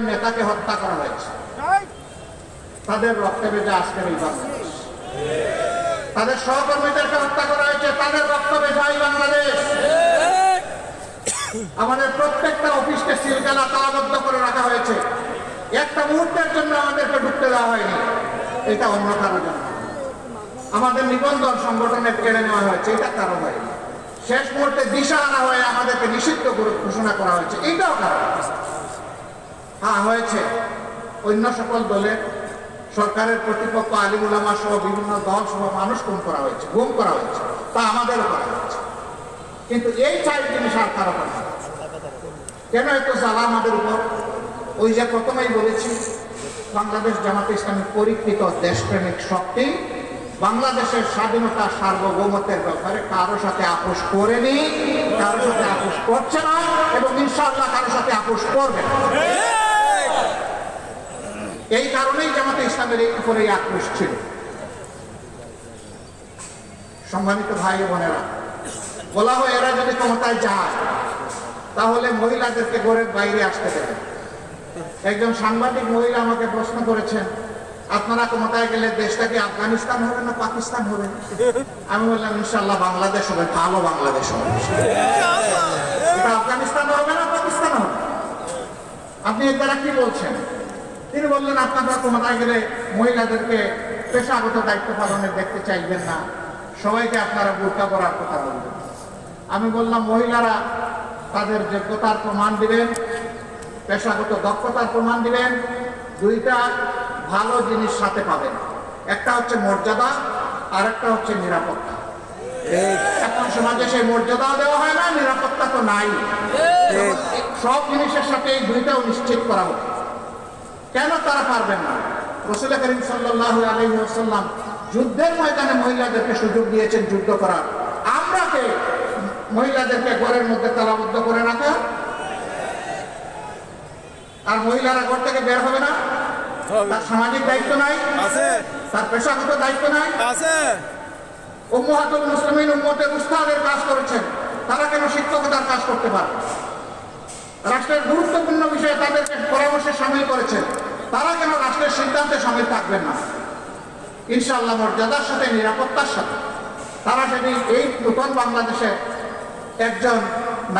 নেতাকে হত্যা করা হয়েছে, তাদের রক্তে ভেজা আজকের এই বাংলাদেশ। তাদের সহকর্মীদেরকে হত্যা করা হয়েছে, তাদের রক্ত ভেজা এই বাংলাদেশ। আমাদের প্রত্যেকটা অফিসকে সিলগালা তালাবদ্ধ করে রাখা হয়েছে, একটা মুহূর্তের জন্য আমাদেরকে ঢুকতে দেওয়া হয়নি। এটা অন্য কারো জন্য। আমাদের নিবন্ধন সংগঠনের কেড়ে নেওয়া হয়েছে, এটা কারো হয়নি। শেষ মুহূর্তে দিশাহারা হয়ে আমাদেরকে নিষিদ্ধ ঘোষণা করা হয়েছে, এইটাও কারো। হ্যাঁ, হয়েছে অন্য সকল দলের সরকারের কর্তৃপক্ষ, আলিম উলামা সহ বিভিন্ন দল সহ মানুষ গুম করা হয়েছে, তা আমাদেরও করা হয়েছে। কিন্তু এই 4 জিনিস আর কারো করা হয়। কেন এত জ্বালা আমাদের উপর? ওই যে প্রথমেই বলেছি, বাংলাদেশ জামাতে ইসলামী পরীক্ষিত দেশপ্রেমিক শক্তি বাংলাদেশের স্বাধীনতা সার্বভৌমত্বের ব্যাপারে কারোর সাথে আপোষ করেনি, কারোর সাথে আপোষ করছে না, এবং ইনশাআল্লাহ কারোর সাথে আপোষ করবে না। এই কারণেই জামাতে ইসলামের এই উপরে আক্রোশ ছিল। সম্মানিত ভাই বোনেরা, বলা হয় এরা যদি ক্ষমতায় যায় তাহলে মহিলাদেরকে ঘরের বাইরে আসতে দেবে। একজন সাংবাদিক মহিলা আমাকে প্রশ্ন করেছেন, আপনারা ক্ষমতায় গেলে দেশটা কি আফগানিস্তান হবে না পাকিস্তান হবে? আমি বললাম ইনশাআল্লাহ বাংলাদেশ হবে, ভালো বাংলাদেশ হবে। এটা আফগানিস্তান হবে না পাকিস্তান হবে। আপনি এর দ্বারা কি বলছেন? তিনি বললেন, আপনারা ক্ষমতায় গেলে মহিলাদেরকে পেশাগত দায়িত্ব পালনে দেখতে চাইবেন না, সবাইকে আপনারা বোরকা পরার কথা বলবেন। আমি বললাম, মহিলারা তাদের যোগ্যতার প্রমাণ দিবেন, পেশাগত দক্ষতার প্রমাণ দিবেন, দুইটা ভালো জিনিস সাথে পাবেন। একটা হচ্ছে মর্যাদা, আর একটা হচ্ছে নিরাপত্তা। এখন সমাজে সেই মর্যাদাও দেওয়া হয় না, নিরাপত্তা তো নাই। সব জিনিসের সাথে এই দুইটাও নিশ্চিত করা হবে। কেন তারা পারবেন না? রাসূল করিম সাল্লাল্লাহু আলাইহি ওয়াসাল্লাম যুদ্ধের ময়দানে মহিলাদেরকে সুযোগ দিয়েছেন যুদ্ধ করার। আমরা কে মহিলাদেরকে ঘরের মধ্যে তালাবদ্ধ করে রাখা? আর মহিলারা ঘর থেকে বের হবে না? তার সামাজিক দায়িত্ব নাই? তার পেশাগত দায়িত্ব নাই? উম্মাহাতুল মুসলিমিন উম্মতের উস্তাদের কাজ করেছেন, তারা কেন শিক্ষকতার কাজ করতে পারে? রাষ্ট্রের গুরুত্বপূর্ণ বিষয়ে তাদেরকে পরামর্শে সামিল করেছেন, তারা কেন রাষ্ট্রের সিদ্ধান্তে সামিল থাকবেন না? ইনশাআল্লাহ মর্যাদার সাথে, নিরাপত্তার সাথে তারা সেদিন এই নতুন বাংলাদেশে একজন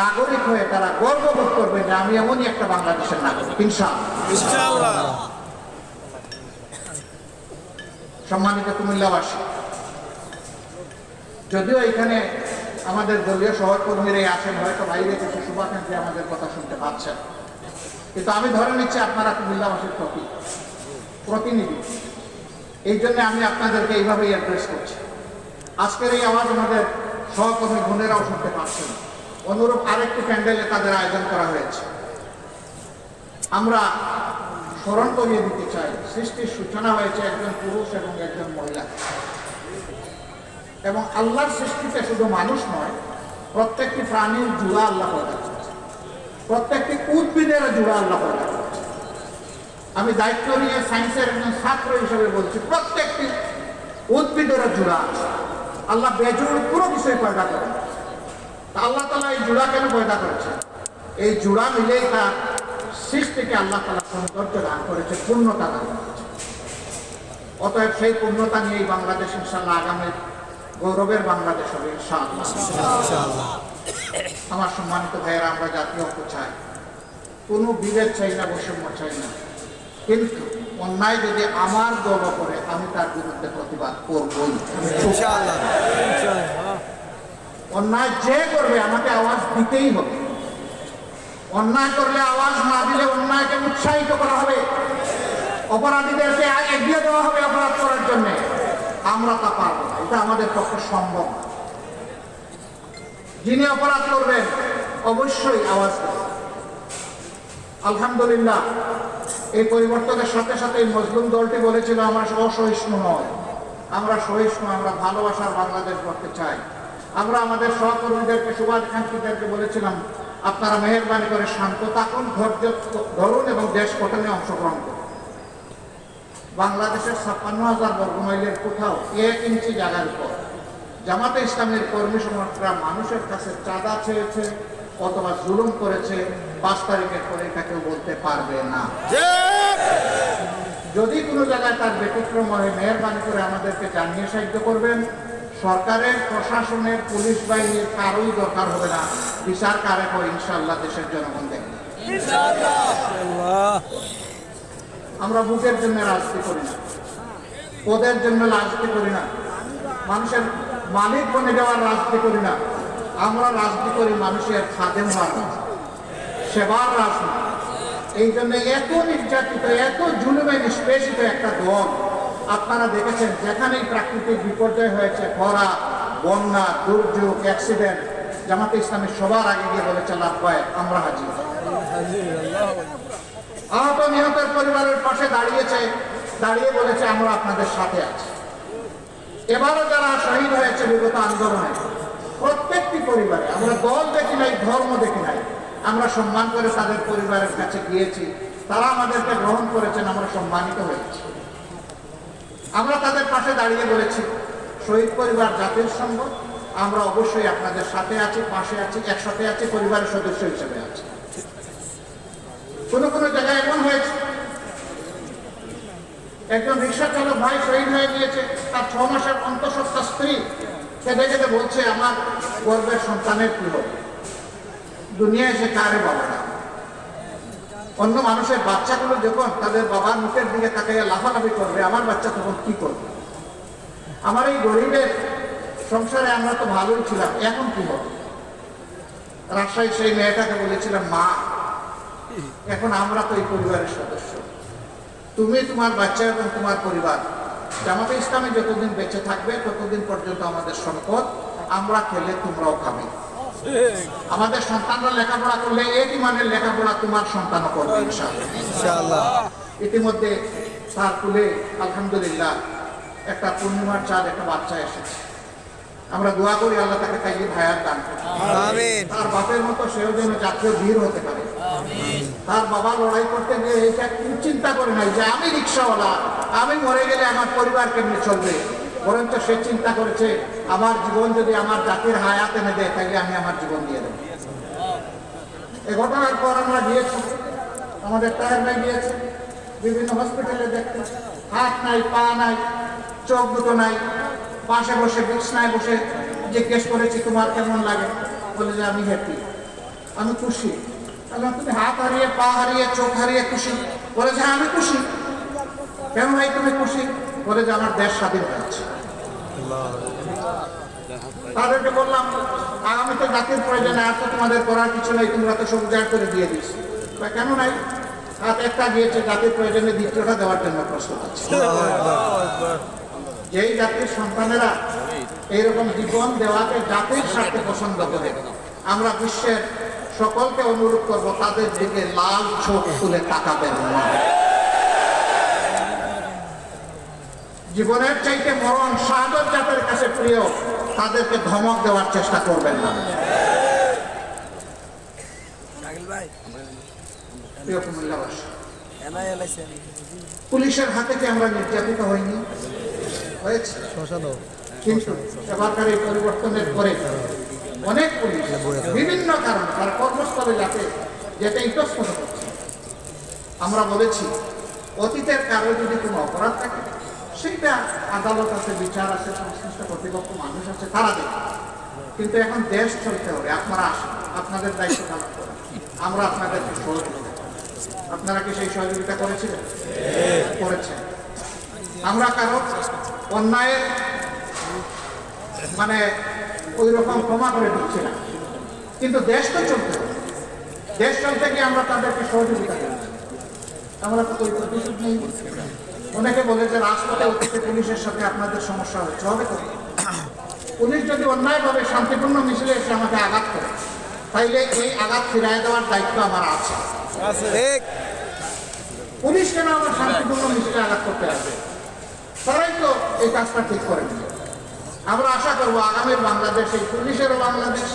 নাগরিক হয়ে তারা গর্ববোধ করবে যে আমি এমনই একটা বাংলাদেশের নাগরিক, ইনশাআল্লাহ। সম্মানিত কুমিল্লাবাসী, যদিও এখানে আমাদের দলীয় সহকর্মীরাই আছেন, হয়তো বাইরে কিছু শুভাকাঙ্ক্ষী আমাদের কথা শুনতে পাচ্ছেন, কিন্তু আমি ধরে নিচ্ছি আপনারা কুমিল্লাবাসীর প্রতিনিধি। এই জন্য আমি আপনাদেরকে এইভাবেই অ্যাড্রেস করছি। আজকের এই আওয়াজ আমাদের সহকর্মী বোনেরাও শুনতে পাচ্ছেন। অনুরূপ আরেকটি প্যান্ডেলে তাদের আয়োজন করা হয়েছে। আমরা স্মরণ করিয়ে দিতে চাই, সৃষ্টির সূচনা হয়েছে একজন পুরুষ এবং একজন মহিলা, এবং আল্লাহর সৃষ্টিতে শুধু মানুষ নয়, প্রত্যেকটি প্রাণীর জুড়া আল্লাহ পয়দা করেছে, প্রত্যেকটি উদ্ভিদের জুড়া আল্লাহ পয়দা করেছে। আমি দায়িত্ব নিয়ে সায়েন্সের একজন ছাত্র হিসেবে বলছি, প্রত্যেকটি উদ্ভিদের জুড়া আছে। আল্লাহ বেজুড় পুরো বিষয় পয়দা করেন। আল্লাহ তাআলা এই জুড়া কেন পয়দা করেছে? এই জুড়া মিলেই তার সৃষ্টিকে আল্লাহ তাআলা সৌন্দর্য দান করেছে, পূর্ণতা দান করেছে। অতএব সেই পূর্ণতা নিয়েই বাংলাদেশ ইনশাআল্লাহ আগামী গৌরবের বাংলাদেশ হবে ইনশাআল্লাহ। আমার সম্মানিত ভাইয়েরা, আমরা জাতীয় ঐক্য চাই, কোনো বিভেদ চাই না, বৈষম্য চাই না, কিন্তু অন্যায় যদি আমার দল করে আমি তার বিরুদ্ধে প্রতিবাদ করবই ইনশাআল্লাহ। অন্যায় যে করবে আমাকে আওয়াজ দিতেই হবে। অন্যায় করলে আওয়াজ না দিলে অন্যায়কে উৎসাহিত করা হবে, অপরাধীদেরকে এগিয়ে দেওয়া হবে অপরাধ করার জন্য। আমরা তা পারব না, এটা আমাদের পক্ষে সম্ভব না। যিনি অপরাধ করবেন অবশ্যই আওয়াজ দেবেন। আলহামদুলিল্লাহ, এই পরিবর্তনের সাথে সাথে এই মজলুম দলটি বলেছিল আমরা অসহিষ্ণু নয়, আমরা সহিষ্ণু, আমরা ভালোবাসার বাংলাদেশ করতে চাই। আমরা আমাদের সহকর্মীদেরকে, শুভাকাঙ্ক্ষীদেরকে বলেছিলাম আপনারা মেহেরবানি করে শান্ত থাকুন, ধৈর্য ধরুন এবং দেশ গঠনে অংশগ্রহণ করুন। বাংলাদেশের ৫৬,০০০ বর্গমাইলের কোথাও ১ ইঞ্চি জায়গার উপর জামাতে ইসলামের কর্মী সমর্থকরা মানুষের কাছে চাঁদা চেয়েছে, অথবা জুলুম করেছে 5 তারিখের পরে এটা কেউ বলতে পারবে না। যদি কোনো জায়গায় তার ব্যতিক্রম হয়, মেহরবানি করে আমাদেরকে জানিয়ে সাহায্য করবেন। সরকারের, প্রশাসনের, পুলিশ বাহিনীর কারোই দরকার হবে না, বিচার কারে হয় ইনশাআল্লাহ দেশের জনগণ দেখবে। আমরা ভোটের জন্য রাজনীতি করি না, পদের জন্য রাজনীতি করি না, মানুষের মালিক বনে যাওয়ার রাজনীতি করি না। আমরা রাজনীতি করি মানুষের খাদেম হওয়ার, সেবার রাজনীতি। এই জন্য এত নির্যাতিত, এত জুলুমে নিষ্পেষিত একটা দল আপনারা দেখেছেন, যেখানেই প্রাকৃতিক বিপর্যয় হয়েছে, খরা, বন্যা, দুর্যোগ, অ্যাক্সিডেন্ট, জামাতে ইসলামী সবার আগে গিয়ে বলেছে লাভবায় আমরা হাজির। আহত নিহতের পরিবারের পাশে দাঁড়িয়ে বলেছে আমরা আপনাদের সাথে আছি। এবারও যারা শহীদ হয়েছে বিগত আন্দোলনে, প্রত্যেকটি পরিবারে আমরা দল দেখি নাই, ধর্ম দেখি নাই, আমরা সম্মান করে তাদের পরিবারের কাছে গিয়েছি, তারা আমাদেরকে গ্রহণ করেছেন, আমরা সম্মানিত হয়েছি। আমরা তাদের পাশে দাঁড়িয়ে বলেছি শহীদ পরিবার জাতির সম্পদ, আমরা অবশ্যই আপনাদের সাথে আছি, পাশে আছি, একসাথে আছি, পরিবারের সদস্য হিসেবে আছি। কোনো কোনো জায়গায় এমন হয়েছে একজন রিক্সা চালক ভাই শহীদ হয়ে গিয়েছে, তার 6 মাসের অন্তঃসত্ত্বা স্ত্রী কেঁদে কেঁদে বলছে আমার গর্বের সন্তানের কি হবে, দুনিয়ায় সে কারে বাবা না। অন্য মানুষের বাচ্চাগুলো যখন তাদের বাবার মুখের দিকে তাকাইয়া লাফালাফি করবে, আমার বাচ্চা তখন কি করবে? আমার এই গরিবের সংসারে আমরা তো ভালোই ছিলাম, এখন কি হবে? রাজশাহী সেই মেয়েটাকে বলেছিলাম মা, এখন আমরা তো এই পরিবারের সদস্য, তুমি, তোমার বাচ্চা এবং তোমার পরিবার জামাতে ইসলামী যতদিন বেঁচে থাকবে ততদিন পর্যন্ত আমাদের সম্পদ, আমরা খেলে তোমরাও খাবে। আমাদের সন্তানরা লেখাপড়া করলে একই মানের লেখাপড়া তোমার সন্তানও করবে ইনশাআল্লাহ। ইতিমধ্যে তার কুলে আলহামদুলিল্লাহ একটা পূর্ণিমার চাঁদ, একটা বাচ্চা এসেছে। আমরা দোয়া করি আল্লাহ তাকে তাইয়্যিব হায়াত দান করুন। তার বাপের মতো সেও যেন জাতীয় বীর হতে পারে। তার বাবা লড়াই করতে গিয়ে এইটা চিন্তা করে নাই যে আমি রিক্সাওয়ালা, আমি মরে গেলে আমার পরিবার কেমনি চলবে, বরঞ্চ সে চিন্তা করেছে আমার জীবন যদি আমার জাতির হায়াত এনে দেয় তাহলে আমি আমার জীবন দিয়ে দেব। এই ঘটনার পর আমরা গিয়েছি, আমাদের তাহের ভাই গিয়েছে বিভিন্ন হসপিটালে দেখতে, হাত নাই, পা নাই, চোখ দুটো নাই, পাশে বসে বিছনায় বসে জিজ্ঞেস করেছি তোমার কেমন লাগে, বলে যে আমি হ্যাপি, আমি খুশি। তুমি হাত হারিয়ে, পা হারিয়ে, চোখ হারিয়ে খুশি? বলে যে আমি খুশি। কেন ভাই তুমি খুশি? বলে যে আমার দেশ স্বাধীন হয়েছে। তাদেরকে বললাম আগামীতে জাতির প্রয়োজনে আর তো তোমাদের করার কিছু নেই, তোমরা তো সব জায়গা করে দিয়ে দিস। কেন নাই? হাত একটা গিয়েছে, জাতির প্রয়োজনে দ্বিতীয়টা দেওয়ার জন্য প্রস্তুত আছে। যেই জাতির সন্তানেরা এইরকম জীবন দেওয়াকে জাতির স্বার্থে পছন্দ করে, আমরা বিশ্বের সকলকে অনুরোধ করবো তাদের দিকে লাল চোখ তুলে তাকাবেন না। জীবনের চাইতে মরণ শাহাদত জাতের কাছে প্রিয়, তাদেরকে ধমক দেওয়ার চেষ্টা করবেন না। পুলিশের হাতে কি আমরা নির্যাতিত হইনি? হয়েছে, কিন্তু এবারকার এই পরিবর্তনের পরে অনেক পুলিশ বিভিন্ন কারণে তার কর্মস্থলে যেতে ইতস্তত করছে। আমরা বলেছি অতীতের কারো যদি কোনো অপরাধ থাকে সেটা আদালত আছে, বিচার আছে, সংশ্লিষ্ট কর্তৃপক্ষ মানুষ আছে, তারা দেখে। কিন্তু এখন দেশ চলতে হবে, আপনারা আসেন, আপনাদের দায়িত্ব পালন করেন, আমরা আপনাদেরকে সহযোগিতা করি। আপনারা কি সেই সহযোগিতা করেছিলেন? করেছেন। আমরা কারো অন্যায়ের মানে ওই রকম ক্ষমা করে দিচ্ছি না, কিন্তু দেশ তো চলতে হবে। দেশ চলতে গিয়ে আমরা তাদেরকে সহযোগিতা করছি, আমরা তো ওই প্রতিশোধ নেই। অনেকে বলে যে রাজপথে অতীতে পুলিশের সাথে আপনাদের সমস্যা হচ্ছে, হবে তো? পুলিশ যদি অন্যায়ভাবে শান্তিপূর্ণ মিছিলে এসে আমাকে আঘাত করে, তাইলে এই আঘাত ফিরাই দেওয়ার দায়িত্ব আমার আছে। পুলিশ কেন আমার শান্তিপূর্ণ মিছিলে আঘাত করতে আসবে? তারাই তো এই কাজটা ঠিক করে দিল। আমরা আশা করবো আগামীর বাংলাদেশ এই পুলিশেরও বাংলাদেশ,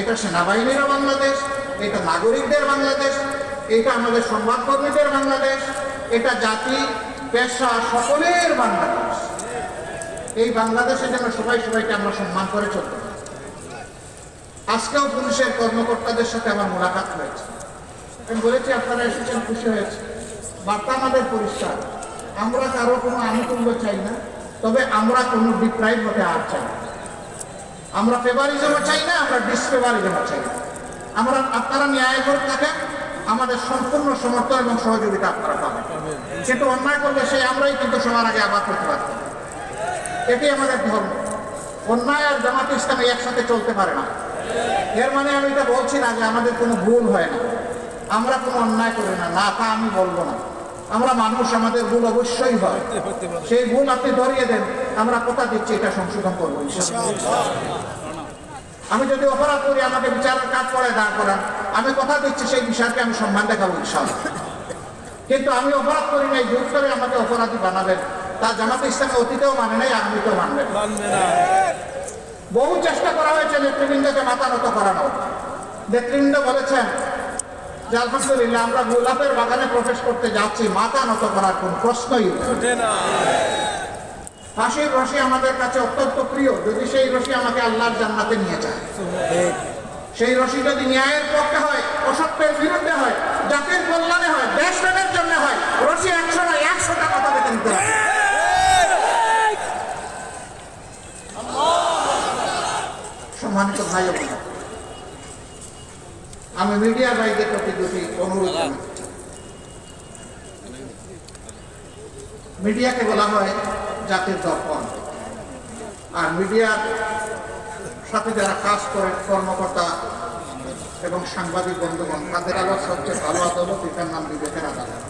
এটা সেনাবাহিনীরও বাংলাদেশ, এটা নাগরিকদের বাংলাদেশ, এটা আমাদের সংবাদকর্মীদের বাংলাদেশ, এটা জাতি পেশা সকলের বাংলাদেশ। এই বাংলাদেশে যেন সবাই সবাইকে আমরা সম্মান করে চলতে পারি। আজকেও পুলিশের কর্মকর্তাদের সাথে আমার মোলাকাত হয়েছে। আমি বলেছি আপনারা এসেছেন, খুশি হয়েছে। বার্তা আমাদের পরিষ্কার, আমরা কারো কোনো আনুকূল্য চাই না, তবে আমরা কোনো ডিপ্রাইভ হতে আর চাই না। আমরা ফেভারিজমও চাই না, আমরা ডিসফেভারিজমও চাই না। আমরা আপনারা ন্যায় করে থাকেন, আমাদের সম্পূর্ণ সমর্থন এবং সহযোগিতা আপনারা পাবেন। কিন্তু অন্যায় করলে সেই আমরাই কিন্তু সবার আগে আবার প্রতিবাদ করব। এটি আমাদের ধর্ম। অন্যায় আর জামাতে ইসলামী একসাথে চলতে পারে না। এর মানে আমি এটা বলছি না যে আমাদের কোনো ভুল হয় না, আমরা কোনো অন্যায় করি না, না তা আমি বলবো না। আমরা মানুষ, আমাদের ভুল অবশ্যই হয়। সেই ভুল আপনি ধরিয়ে দেন, আমরা কথা দিচ্ছি এটা সংশোধন করবো ইনশাআল্লাহ। আমি যদি অপরাধ করি আমাকে বিচারের কাজ করে দাঁড় করান, আমি কথা দিচ্ছি সেই বিষয়কে আমি সম্মান দেখাবো ইনশাআল্লাহ। কিন্তু আমি অপরাধ করি নাই, জোর করে আমাকে অপরাধী বানাবেন, তা জামাতে ইসলামী অতীতেও মানে নাই, আগামীতেও মানবেন না। বহু চেষ্টা করা হয়েছে নেতৃবৃন্দকে মাথা নত করানো। নেতৃবৃন্দ বলেছেন যে আলহামদুলিল্লাহ আমরা গোলাপের বাগানে প্রবেশ করতে যাচ্ছি, মাথা নত করার কোন প্রশ্নই ওঠে না। ফাঁসির রশি আমাদের কাছে অত্যন্ত প্রিয়, যদি সেই রশি আমাকে আল্লাহর জান্নাতে নিয়ে যায়। সেই রশি যদি ন্যায়ের পক্ষে হয়, অসত্যের বিরুদ্ধে হয়, জাতির কল্যাণে হয়, দেশ প্রেমের জন্য হয়, রশি 100 না 100টা কথা বেঁধে নিতে হবে। সম্মানিত ভাই ও বোনেরা, আমি মিডিয়া ভাইদের প্রতি দুটি অনুরোধ জানাচ্ছি। মিডিয়াকে বলা হয় জাতির দর্পণ, আর মিডিয়ার সাথে যারা কাজ করে কর্মকর্তা এবং সাংবাদিক বন্ধুগণ, তাদের আলো সবচেয়ে ভালো আদালত, এটার নাম বিবেকের আদালত।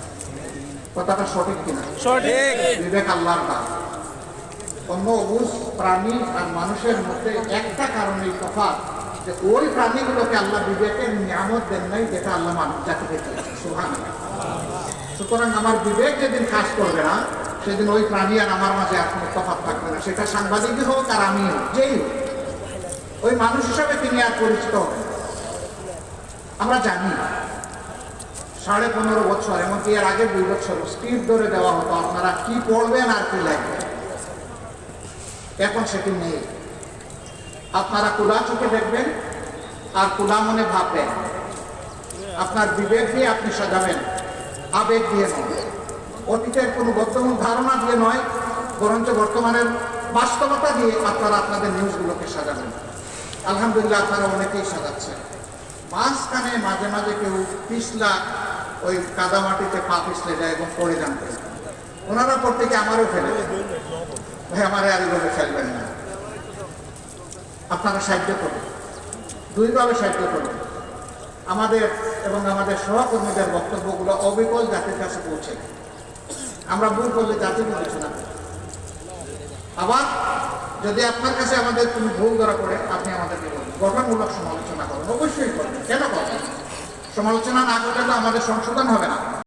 কথাটা সঠিক কিনা? সঠিক। বিবেক আল্লাহর দান। অন্য অবুজ প্রাণী আর মানুষের মধ্যে একটা কারণেই তফাৎ, যে ওই প্রাণীগুলোকে আল্লাহ বিবেকের নিয়ামত দেন নাই, যেটা আল্লাহ মানুষ জাতিকে দিয়েছে। সুবহানাল্লাহ। সুতরাং আমার বিবেক যেদিন কাজ করবে না, সেদিন ওই প্রাণী আর আমার মাঝে আর কোনো তফাৎ থাকবে না। সেটা সাংবাদিকই হোক আর আমি হোক, যেই হোক, ওই মানুষ হিসাবে তিনি আর পরিচিত হবেন। আমরা জানি 15.5 বছর, এমনকি এর আগে 2 বছর স্পিড ধরে দেওয়া হতো, আপনারা কি পড়বেন আর কি লাগবে। এখন সেটি নেই। আপনারা খোলা চোখে দেখবেন আর খোলা মনে ভাববেন। আপনার বিবেক দিয়ে আপনি সাজাবেন, আবেগ দিয়ে নয়, অতীতের কোনো বর্তমান ধারণা দিয়ে নয়, বরঞ্চ বর্তমানের বাস্তবতা দিয়ে আপনারা আপনাদের নিউজগুলোকে সাজাবেন। আলহামদুলিল্লাহ আপনারা অনেকেই সাজাচ্ছেন। মাঝখানে মাঝে মাঝে কেউ পিছলা ওই কাদামাটিতে পা পিছলে যায় এবং পড়ে যান। ওনারা পর থেকে আমারও ফেলে, ভাই আমারে আর এইভাবে ফেলবেন না। আপনারা সাহায্য করুন, দুইভাবে সাহায্য করুন। আমাদের এবং আমাদের সহকর্মীদের বক্তব্যগুলো অবিকল জাতির কাছে পৌঁছে। আমরা ভুল করলে জাতি কিছু না। আবার যদি আপনার কাছে আমাদের কোনো ভুল ধরা পড়ে, আপনি আমাদেরকে বলুন, গঠনমূলক সমালোচনা করুন, অবশ্যই করবেন। কেন করবেন? সমালোচনা না করলে তো আমাদের সংশোধন হবে না।